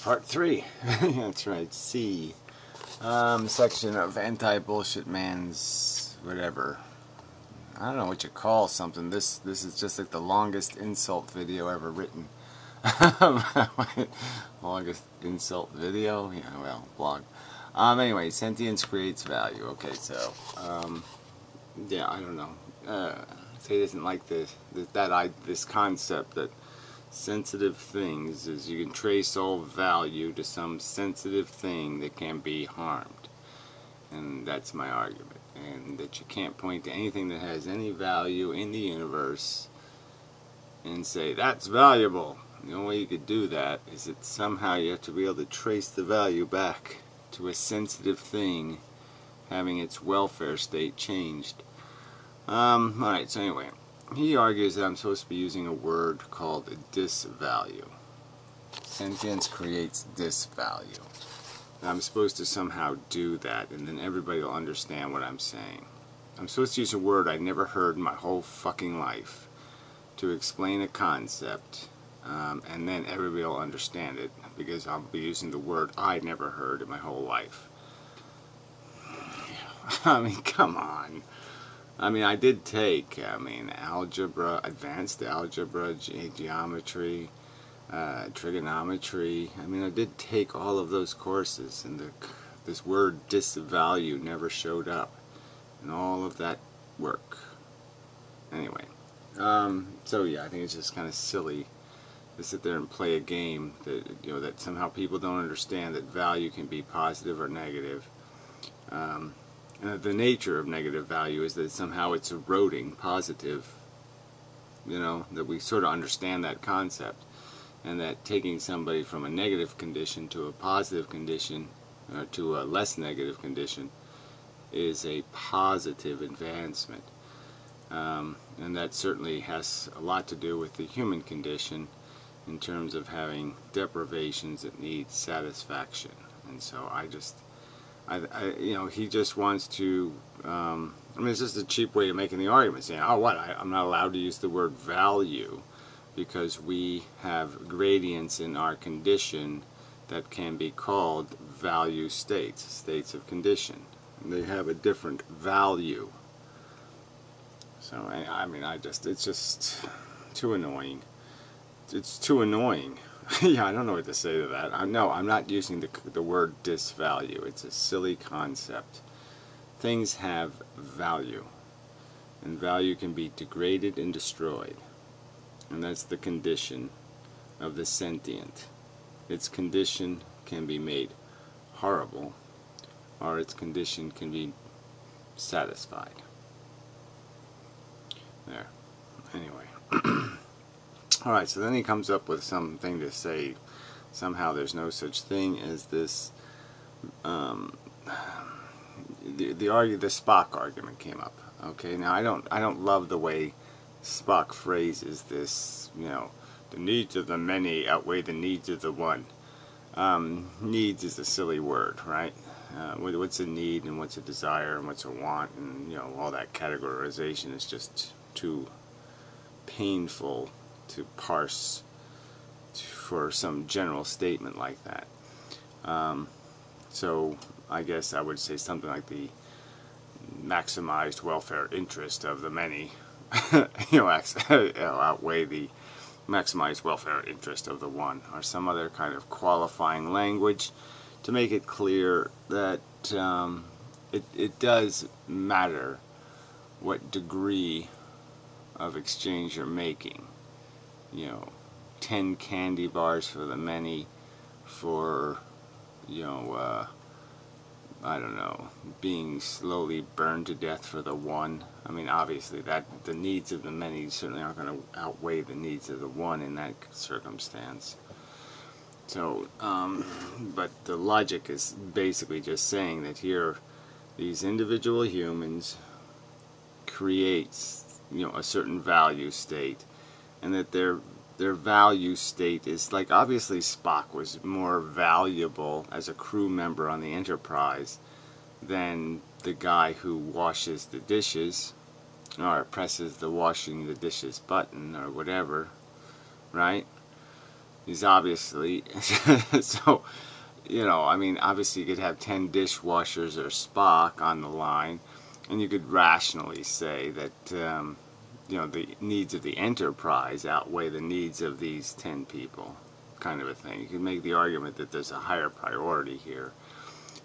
Part 3. That's right, C. Section of Anti-Bullshitman's whatever. I don't know what you call something. This is just like the longest insult video ever written. Longest insult video? Yeah, well, blog. Anyway, sentience creates value. Okay, so, yeah, I don't know. Say doesn't like this concept that sensitive things is you can trace all value to some sensitive thing that can be harmed. And that's my argument. And that you can't point to anything that has any value in the universe and say, that's valuable. The only way you could do that is that somehow you have to be able to trace the value back to a sensitive thing having its welfare state changed. Alright, so anyway, he argues that I'm supposed to be using a word called disvalue. Sentience creates disvalue. I'm supposed to somehow do that, and then everybody will understand what I'm saying. I'm supposed to use a word I never heard in my whole fucking life to explain a concept, and then everybody will understand it, because I'll be using the word I never heard in my whole life. I mean, come on. I mean, I did take, algebra, advanced algebra, geometry, trigonometry. I mean, I did take all of those courses, and this word disvalue never showed up in all of that work. Anyway, so yeah, I think it's just kind of silly to sit there and play a game that, you know, that somehow people don't understand that value can be positive or negative. The nature of negative value is that somehow it's eroding positive, you know, that we sort of understand that concept, and that taking somebody from a negative condition to a positive condition, or to a less negative condition, is a positive advancement. And that certainly has a lot to do with the human condition in terms of having deprivations that need satisfaction. And so you know, he just wants to, I mean, it's just a cheap way of making the argument, saying, oh, what, I'm not allowed to use the word value because we have gradients in our condition that can be called value states, states of condition. And they have a different value. So, I mean, it's just too annoying. It's too annoying. Yeah, I don't know what to say to that. No, I'm not using the word disvalue. It's a silly concept. Things have value, and value can be degraded and destroyed. And that's the condition of the sentient. Its condition can be made horrible, or its condition can be satisfied. There. Anyway. Alright, so then he comes up with something to say somehow there's no such thing as this, the Spock argument came up. Okay, now I don't love the way Spock phrases this, you know, the needs of the many outweigh the needs of the one. Needs is a silly word, right? What's a need and what's a desire and what's a want, and, you know, all that categorization is just too painful to parse for some general statement like that. So I guess I would say something like the maximized welfare interest of the many you know, outweigh the maximized welfare interest of the one, or some other kind of qualifying language to make it clear that it does matter what degree of exchange you're making. You know, 10 candy bars for the many for, you know, I don't know, being slowly burned to death for the one. I mean, obviously that the needs of the many certainly aren't going to outweigh the needs of the one in that circumstance. So, but the logic is basically just saying that here these individual humans creates, you know, a certain value state, and that their value state is, like, obviously Spock was more valuable as a crew member on the Enterprise than the guy who washes the dishes, or presses the washing the dishes button, or whatever, right? is obviously, so, you know, I mean, obviously you could have 10 dishwashers or Spock on the line, and you could rationally say that, you know, the needs of the enterprise outweigh the needs of these 10 people, kind of a thing. You could make the argument that there's a higher priority here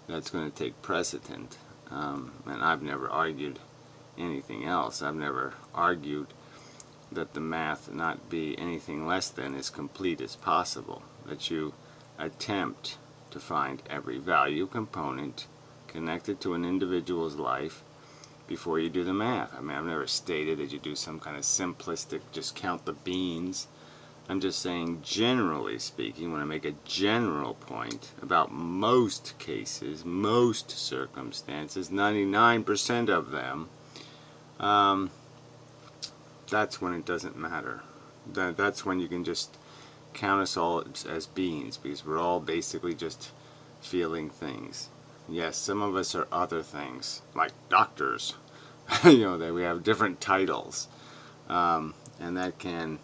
that's going to take precedent, and I've never argued anything else. I've never argued that the math not be anything less than as complete as possible, that you attempt to find every value component connected to an individual's life before you do the math. I mean, I've never stated that you do some kind of simplistic, just count the beans. I'm just saying, generally speaking, when I make a general point about most cases, most circumstances, 99% of them, that's when it doesn't matter. That's when you can just count us all as beings, because we're all basically just feeling things. Yes, some of us are other things, like doctors. You know, that we have different titles, and that can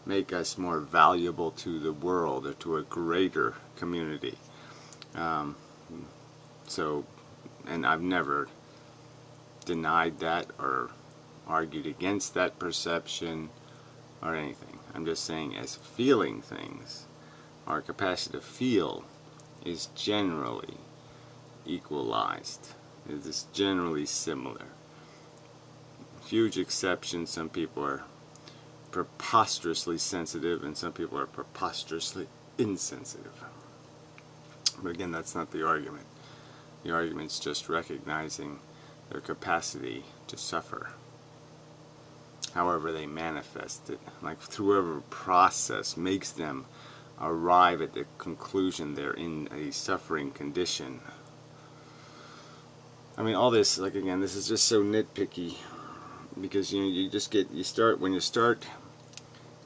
make us more valuable to the world or to a greater community. So, and I've never denied that or argued against that perception or anything. I'm just saying, as feeling things, our capacity to feel is generally equalized. It is generally similar. Huge exceptions. Some people are preposterously sensitive and some people are preposterously insensitive. But again, that's not the argument. The argument's just recognizing their capacity to suffer, however they manifest it, like through whatever process makes them arrive at the conclusion they're in a suffering condition. I mean, all this, like, again, this is just so nitpicky, because you know, when you start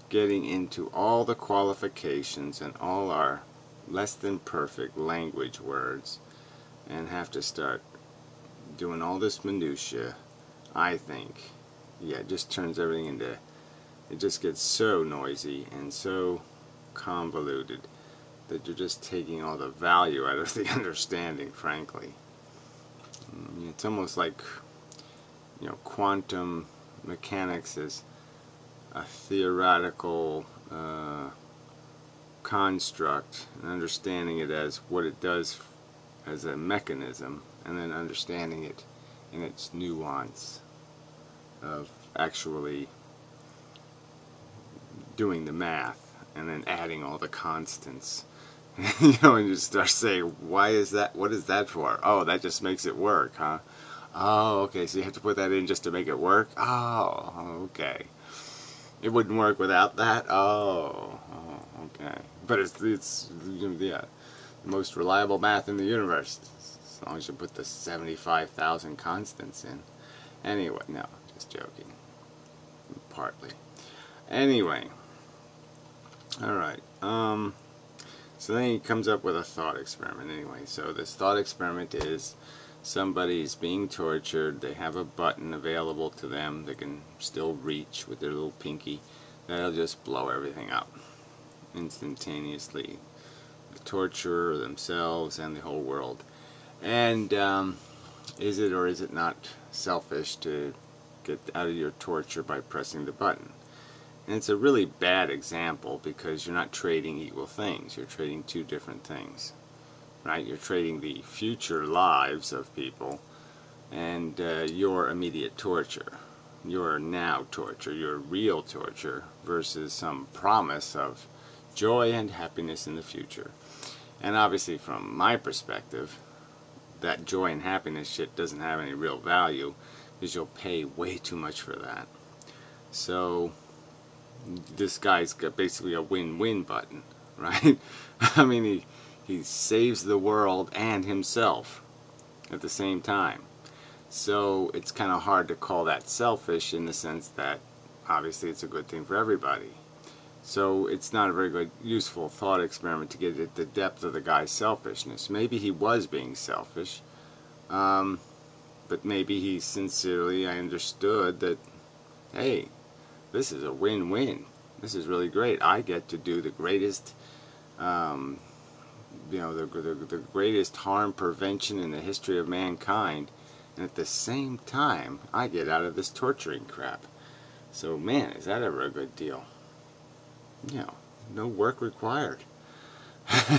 getting into all the qualifications and all our less than perfect language words, and have to start doing all this minutia, I think, yeah, it just turns everything into, it just gets so noisy and so convoluted that you're just taking all the value out of the understanding, frankly. It's almost like, you know, quantum mechanics is a theoretical construct, and understanding it as what it does as a mechanism, and then understanding it in its nuance of actually doing the math and then adding all the constants. You know, and you start saying, why is that? What is that for? Oh, that just makes it work, huh? Oh, okay, so you have to put that in just to make it work? Oh, okay. It wouldn't work without that? Oh, okay. But it's yeah, the most reliable math in the universe, as long as you put the 75,000 constants in. Anyway, no, just joking. Partly. Anyway. Alright. So then he comes up with a thought experiment anyway. So this thought experiment is somebody's being tortured, they have a button available to them they can still reach with their little pinky, that'll just blow everything up instantaneously. The torturer, themselves, and the whole world. And is it or is it not selfish to get out of your torture by pressing the button? And it's a really bad example because you're not trading equal things. You're trading two different things, right? You're trading the future lives of people and your immediate torture, your now torture, your real torture, versus some promise of joy and happiness in the future. And obviously, from my perspective, that joy and happiness shit doesn't have any real value because you'll pay way too much for that. So this guy's got basically a win-win button, right? I mean, he saves the world and himself at the same time. So it's kind of hard to call that selfish in the sense that obviously it's a good thing for everybody. So it's not a very good, useful thought experiment to get at the depth of the guy's selfishness. Maybe he was being selfish, but maybe he sincerely understood that, hey, this is a win-win. This is really great. I get to do the greatest you know, the greatest harm prevention in the history of mankind, and at the same time, I get out of this torturing crap. So, man, is that ever a good deal? You know, no work required.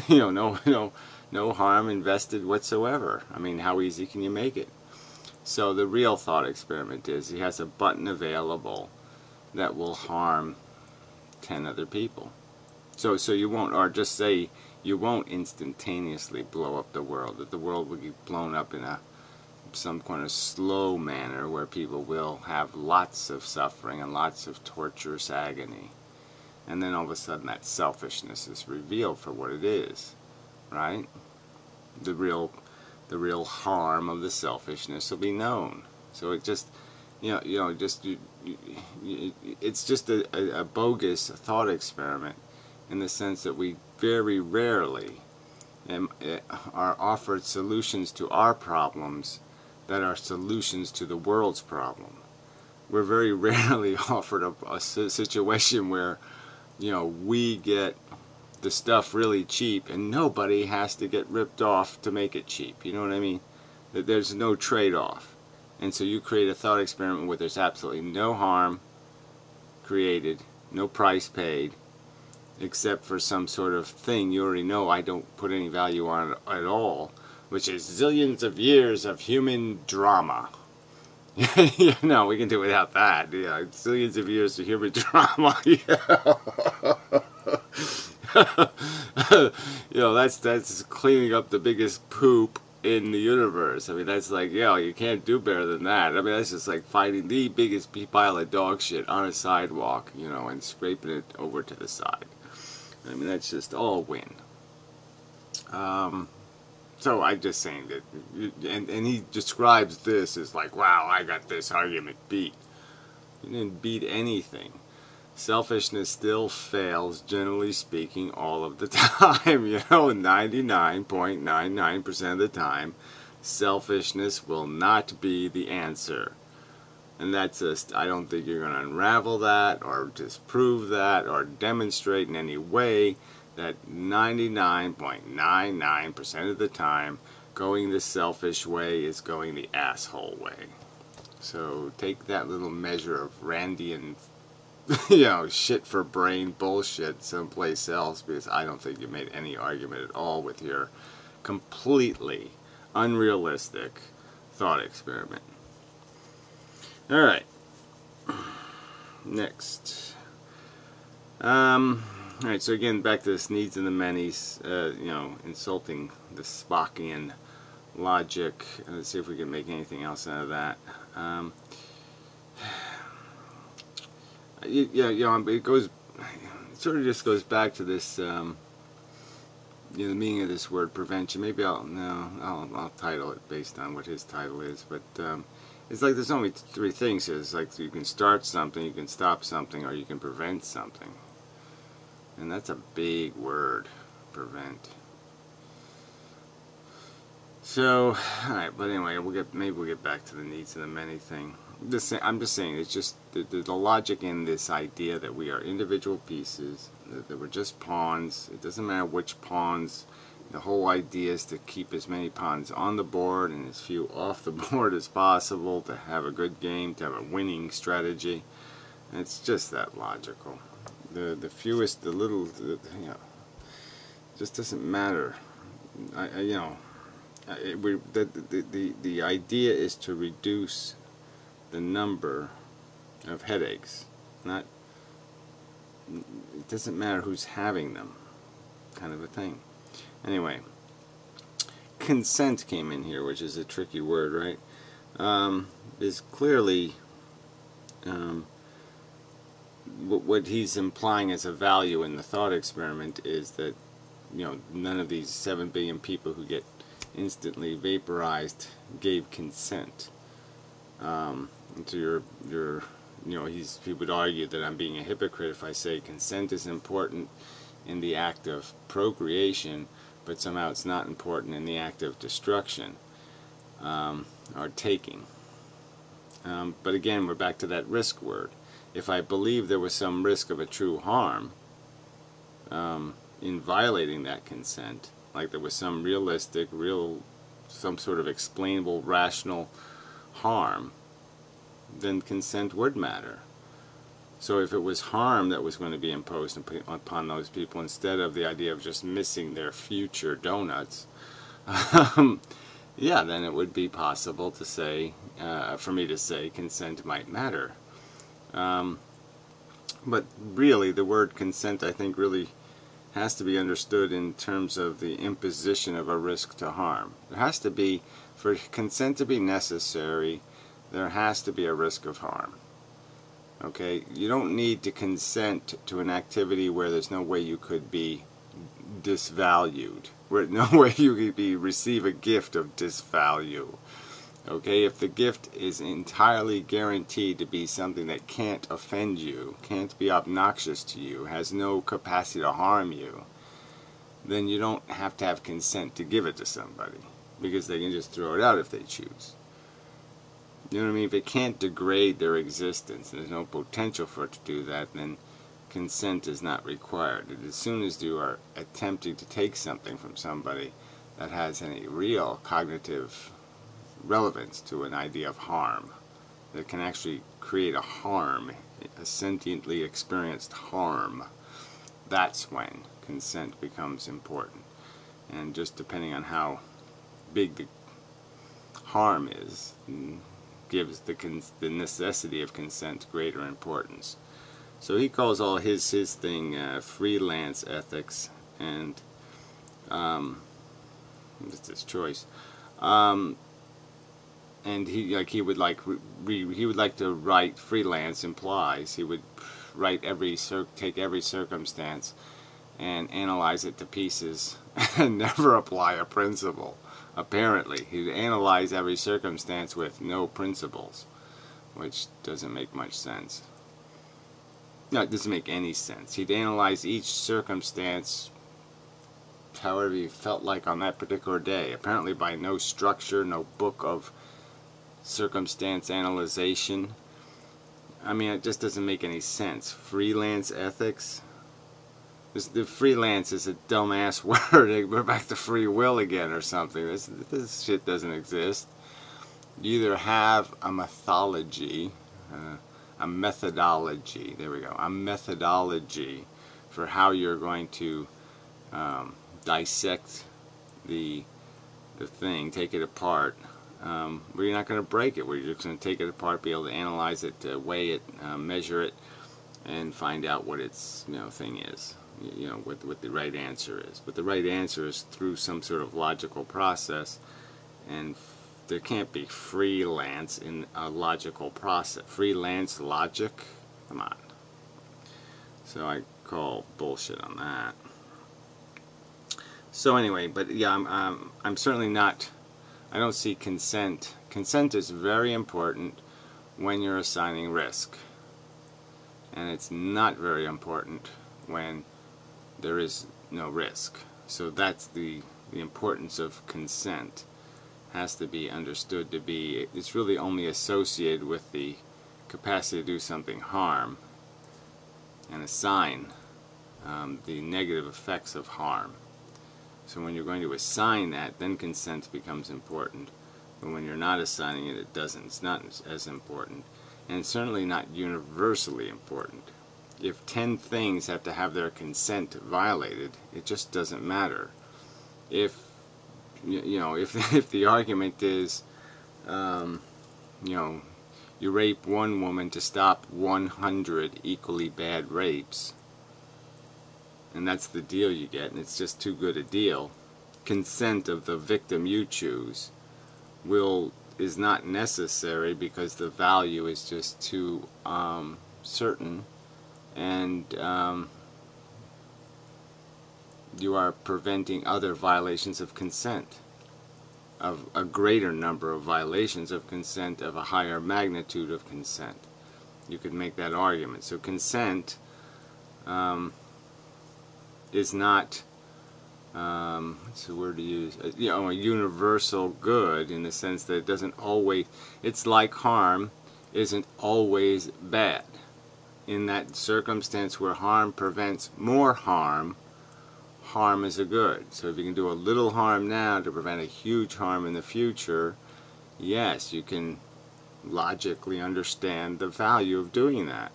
You know, no harm invested whatsoever. I mean, how easy can you make it? So the real thought experiment is he has a button available that will harm 10 other people. So you won't, or just say you won't instantaneously blow up the world, that the world will be blown up in some kind of slow manner where people will have lots of suffering and lots of torturous agony. And then all of a sudden that selfishness is revealed for what it is, right? The real harm of the selfishness will be known. So it just, it's just a bogus thought experiment in the sense that we very rarely are offered solutions to our problems that are solutions to the world's problem. We're very rarely offered a situation where, you know, we get the stuff really cheap and nobody has to get ripped off to make it cheap. You know what I mean? That there's no trade-off. And so you create a thought experiment where there's absolutely no harm created, no price paid, except for some sort of thing you already know I don't put any value on it at all, which is zillions of years of human drama. You know, we can do without that. Yeah, zillions of years of human drama. Yeah. You know, that's cleaning up the biggest poop in the universe. I mean, that's like, you can't do better than that. I mean, that's just like finding the biggest pile of dog shit on a sidewalk, you know, and scraping it over to the side. I mean, that's just all win. So I'm just saying that, and he describes this as like, wow, I got this argument beat. You didn't beat anything. Selfishness still fails, generally speaking, all of the time. You know, 99.99% of the time, selfishness will not be the answer. And that's just, I don't think you're going to unravel that or disprove that or demonstrate in any way that 99.99% of the time, going the selfish way is going the asshole way. So take that little measure of Randian, you know, shit for brain bullshit someplace else, because I don't think you made any argument at all with your completely unrealistic thought experiment. Alright. Next. Alright, so again, back to this needs and the many's, you know, insulting the Spockian logic. Let's see if we can make anything else out of that. It sort of just goes back to this, you know, the meaning of this word prevention. Maybe I'll title it based on what his title is, but it's like there's only three things here. It's like you can start something, you can stop something, or you can prevent something. And that's a big word, prevent. So, alright, but anyway, maybe we'll get back to the needs of the many thing. I'm just saying, it's just the logic in this idea that we are individual pieces, that we're just pawns. It doesn't matter which pawns. The whole idea is to keep as many pawns on the board and as few off the board as possible, to have a good game, to have a winning strategy. And it's just that logical. The fewest, the little, you know, it just doesn't matter. You know, the idea is to reduce the number of headaches. Not, it doesn't matter who's having them, kind of a thing. Anyway, consent came in here, which is a tricky word, right? Is clearly what he's implying as a value in the thought experiment is that, you know, none of these 7 billion people who get instantly vaporized gave consent. And so you know, he would argue that I'm being a hypocrite if I say consent is important in the act of procreation, but somehow it's not important in the act of destruction or taking. But again, we're back to that risk word. If I believe there was some risk of a true harm, in violating that consent, like there was some realistic, some sort of explainable, rational harm, then consent would matter. So if it was harm that was going to be imposed upon those people instead of the idea of just missing their future donuts, yeah, then it would be possible to say, for me to say, consent might matter. But really, the word consent, I think, really has to be understood in terms of the imposition of a risk to harm. There has to be, for consent to be necessary, there has to be a risk of harm. Okay? You don't need to consent to an activity where there's no way you could be disvalued, where no way you could receive a gift of disvalue. Okay, if the gift is entirely guaranteed to be something that can't offend you, can't be obnoxious to you, has no capacity to harm you, then you don't have to have consent to give it to somebody, because they can just throw it out if they choose. You know what I mean? If it can't degrade their existence, and there's no potential for it to do that, then consent is not required. As soon as you are attempting to take something from somebody that has any real cognitive relevance to an idea of harm, that can actually create a harm, a sentiently experienced harm, that's when consent becomes important. And just depending on how big the harm is, gives the necessity of consent greater importance. So he calls all his thing freelance ethics, and it's his choice. And he would like to write, freelance implies he would write take every circumstance and analyze it to pieces and never apply a principle. Apparently, he'd analyze every circumstance with no principles, which doesn't make much sense. No, it doesn't make any sense. He'd analyze each circumstance however he felt like on that particular day, apparently by no structure, no book of circumstance analyzation. I mean, it just doesn't make any sense. Freelance ethics? The freelance is a dumbass word. We're back to free will again or something. This shit doesn't exist. You either have a methodology, a methodology for how you're going to dissect the thing, take it apart, where you're not going to break it, where you're just going to take it apart, be able to analyze it, weigh it, measure it, and find out what its thing is, what the right answer is. But the right answer is through some sort of logical process, and there can't be freelance in a logical process. Freelance logic? Come on. So I call bullshit on that. So anyway, but yeah, I'm certainly not, I don't see consent. Consent is very important when you're assigning risk. And it's not very important when there is no risk. So that's the importance of consent. Has to be understood to be, it's really only associated with the capacity to do something harm and assign the negative effects of harm. So when you're going to assign that, then consent becomes important. But when you're not assigning it, it doesn't. It's not as important. And it's certainly not universally important. If 10 things have to have their consent violated, it just doesn't matter. If if the argument is, you rape one woman to stop 100 equally bad rapes, and that's the deal you get, and it's just too good a deal, consent of the victim you choose is not necessary because the value is just too certain, and you are preventing other violations of consent, of a greater number of violations of consent, of a higher magnitude of consent. You could make that argument. So consent is not, what's the word to use? A universal good, in the sense that it doesn't always, it's like harm isn't always bad. In that circumstance where harm prevents more harm, harm is a good. So if you can do a little harm now to prevent a huge harm in the future, yes, you can logically understand the value of doing that.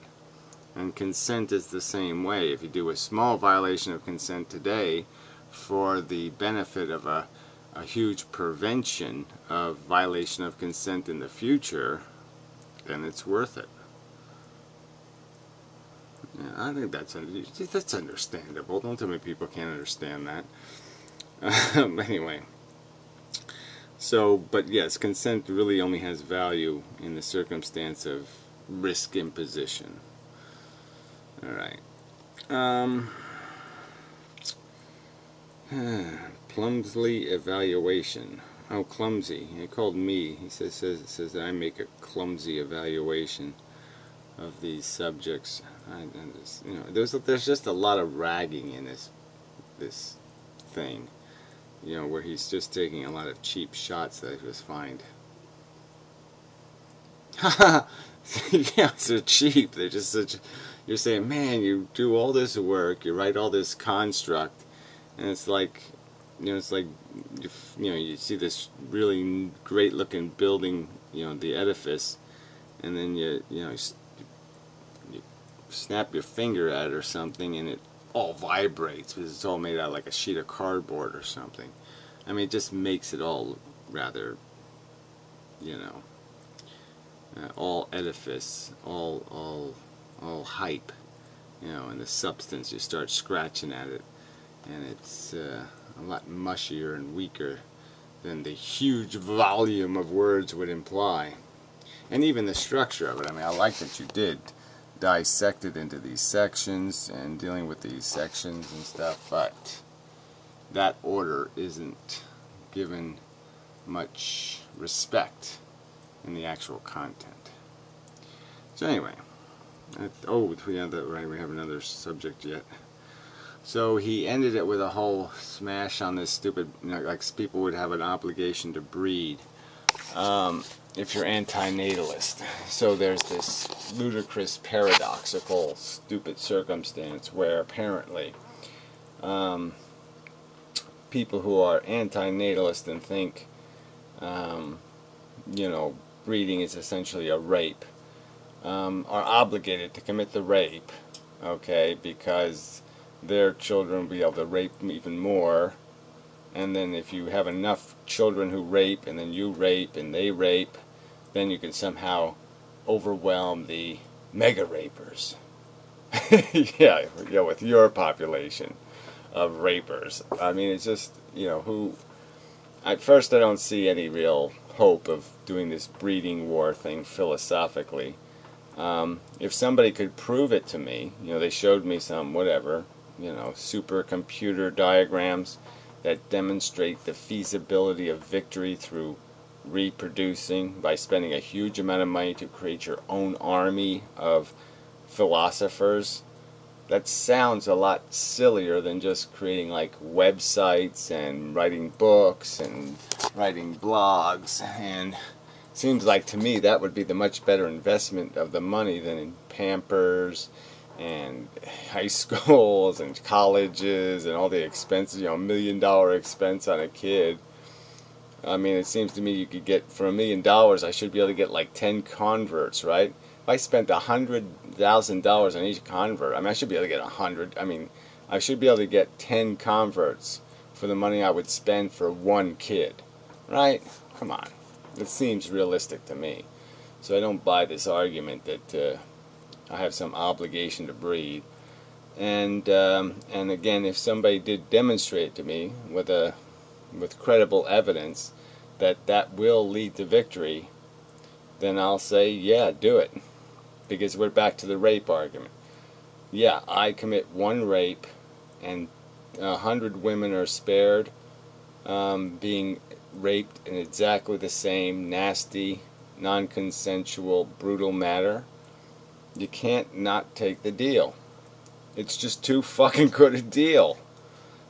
And consent is the same way. If you do a small violation of consent today for the benefit of a huge prevention of violation of consent in the future, then it's worth it. Yeah, I think that's understandable. Don't tell me people can't understand that. Anyway. So, but yes, consent really only has value in the circumstance of risk imposition. Alright. Clumsy evaluation. Oh, clumsy. He called me. He says that I make a clumsy evaluation of these subjects. There's just a lot of ragging in this thing. Where he's just taking a lot of cheap shots that I just find. Yeah, they're cheap. They're just such. You're saying, man, you do all this work, you write all this construct, and it's like, you see this really great-looking building, the edifice, and then you snap your finger at it or something, and it all vibrates because it's all made out of like a sheet of cardboard or something. I mean, it just makes it all rather, all edifice, all hype, and the substance. You start scratching at it, and it's a lot mushier and weaker than the huge volume of words would imply. And even the structure of it. I mean, I like that you did dissect it into these sections and dealing with these sections and stuff, but that order isn't given much respect in the actual content. So anyway, we have another subject yet. So he ended it with a whole smash on this stupid, like people would have an obligation to breed if you're anti-natalist. So there's this ludicrous, paradoxical, stupid circumstance where apparently people who are anti-natalist and think, breeding is essentially a rape, are obligated to commit the rape, okay, because their children will be able to rape even more, and then if you have enough children who rape, and then you rape, and they rape, then you can somehow overwhelm the mega rapers. yeah, with your population of rapers. I mean, it's just, at first I don't see any real hope of doing this breeding war thing philosophically. If somebody could prove it to me, they showed me some, supercomputer diagrams that demonstrate the feasibility of victory through reproducing by spending a huge amount of money to create your own army of philosophers. That sounds a lot sillier than just creating like websites and writing books and writing blogs, and seems like to me that would be the much better investment of the money than in Pampers and high schools and colleges and all the expenses, $1 million expense on a kid. I mean, it seems to me you could get, for $1 million, I should be able to get like 10 converts, right? If I spent $100,000 on each convert, I should be able to get 100. I should be able to get 10 converts for the money I would spend for one kid, right? Come on. It seems realistic to me. So I don't buy this argument that I have some obligation to breed. And again, if somebody did demonstrate to me with credible evidence that will lead to victory, then I'll say, yeah, do it. Because we're back to the rape argument. Yeah, I commit one rape and 100 women are spared being raped in exactly the same nasty, non-consensual, brutal manner. You can't not take the deal. It's just too fucking good a deal.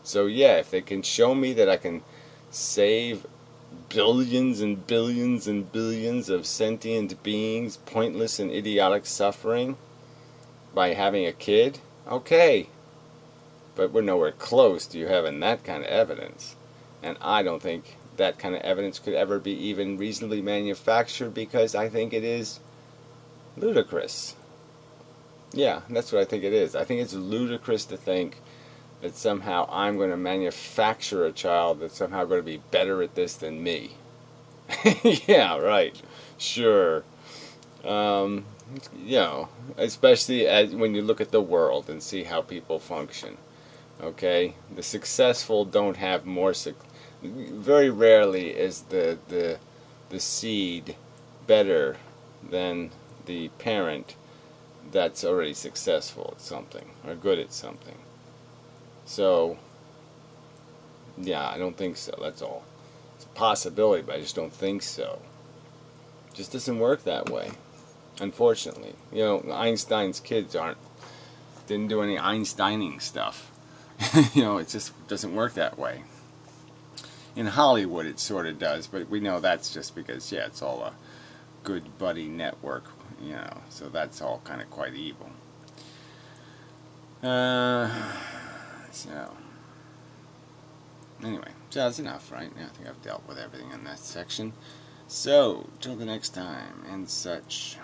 So yeah, if they can show me that I can save billions and billions and billions of sentient beings pointless and idiotic suffering by having a kid, okay. But we're nowhere close to you having that kind of evidence. And I don't think that kind of evidence could ever be even reasonably manufactured, because I think it is ludicrous. Yeah, that's what I think it is. I think it's ludicrous to think that somehow I'm going to manufacture a child that's somehow going to be better at this than me. Yeah, right. Sure. You know, especially when you look at the world and see how people function. Okay? The successful don't have more very rarely is the seed better than the parent that's already successful at something or good at something. So, yeah, I don't think so. That's all. It's a possibility, but I just don't think so. It just doesn't work that way, unfortunately. You know, Einstein's kids didn't do any Einsteining stuff. You know, it just doesn't work that way. In Hollywood, it sort of does, but we know that's just because, yeah, it's all a good buddy network, you know, so that's all kind of quite evil. So, anyway, so that's enough, right? I think I've dealt with everything in that section. So, till the next time, and such.